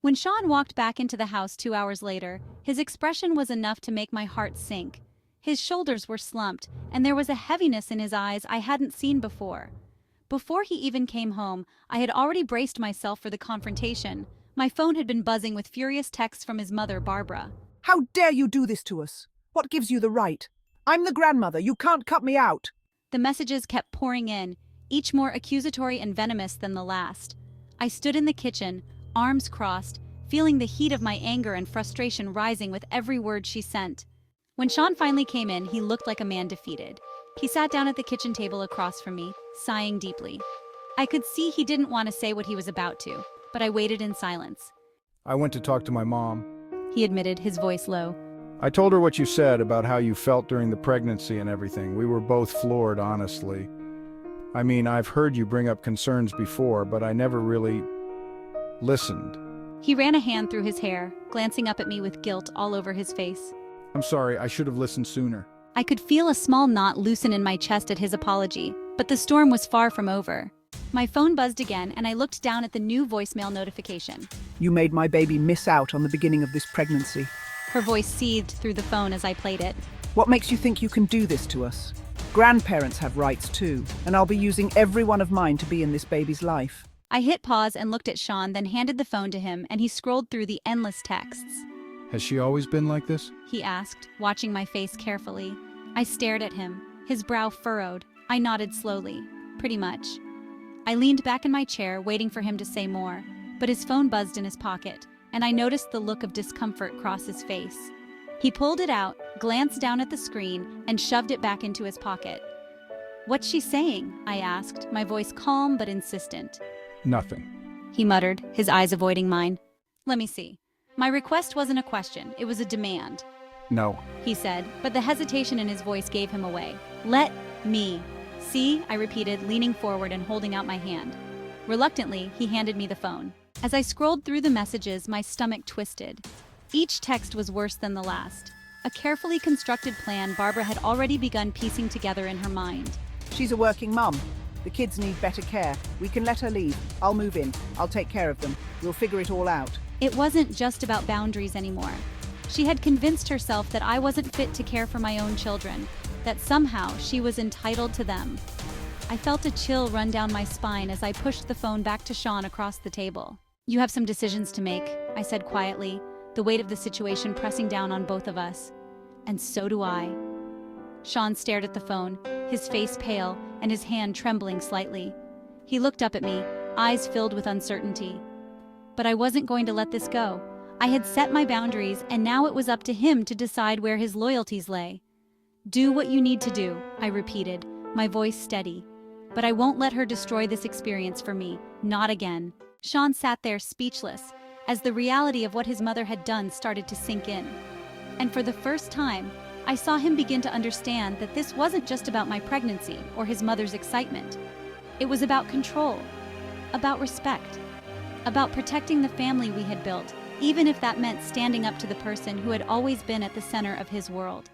When Sean walked back into the house 2 hours later, his expression was enough to make my heart sink. His shoulders were slumped, and there was a heaviness in his eyes I hadn't seen before. Before he even came home, I had already braced myself for the confrontation. My phone had been buzzing with furious texts from his mother, Barbara. How dare you do this to us? What gives you the right? I'm the grandmother. You can't cut me out. The messages kept pouring in, each more accusatory and venomous than the last. I stood in the kitchen, arms crossed, feeling the heat of my anger and frustration rising with every word she sent. When Sean finally came in, he looked like a man defeated. He sat down at the kitchen table across from me, sighing deeply. I could see he didn't want to say what he was about to, but I waited in silence. I went to talk to my mom. He admitted, his voice low. I told her what you said about how you felt during the pregnancy and everything. We were both floored, honestly. I mean, I've heard you bring up concerns before, but I never really listened. He ran a hand through his hair, glancing up at me with guilt all over his face. I'm sorry, I should have listened sooner. I could feel a small knot loosen in my chest at his apology, but the storm was far from over. My phone buzzed again, and I looked down at the new voicemail notification. You made my baby miss out on the beginning of this pregnancy. Her voice seethed through the phone as I played it. What makes you think you can do this to us? Grandparents have rights too, and I'll be using every one of mine to be in this baby's life. I hit pause and looked at Sean, then handed the phone to him, and he scrolled through the endless texts. Has she always been like this? He asked, watching my face carefully. I stared at him, his brow furrowed. I nodded slowly. Pretty much. I leaned back in my chair, waiting for him to say more, but his phone buzzed in his pocket, and I noticed the look of discomfort cross his face. He pulled it out, glanced down at the screen, and shoved it back into his pocket. What's she saying? I asked, my voice calm but insistent. Nothing. He muttered, his eyes avoiding mine. Let me see. My request wasn't a question, it was a demand. No. He said, but the hesitation in his voice gave him away. Let me. See, I repeated, leaning forward and holding out my hand. Reluctantly, he handed me the phone. As I scrolled through the messages, my stomach twisted. Each text was worse than the last. A carefully constructed plan Barbara had already begun piecing together in her mind. She's a working mum. The kids need better care. We can let her leave. I'll move in. I'll take care of them. We'll figure it all out. It wasn't just about boundaries anymore. She had convinced herself that I wasn't fit to care for my own children, that somehow she was entitled to them. I felt a chill run down my spine as I pushed the phone back to Sean across the table. You have some decisions to make, I said quietly, the weight of the situation pressing down on both of us. And so do I. Sean stared at the phone, his face pale and his hand trembling slightly. He looked up at me, eyes filled with uncertainty. But I wasn't going to let this go. I had set my boundaries, and now it was up to him to decide where his loyalties lay. Do what you need to do, I repeated, my voice steady. But I won't let her destroy this experience for me, not again. Sean sat there speechless, as the reality of what his mother had done started to sink in. And for the first time, I saw him begin to understand that this wasn't just about my pregnancy or his mother's excitement. It was about control, about respect, about protecting the family we had built, even if that meant standing up to the person who had always been at the center of his world.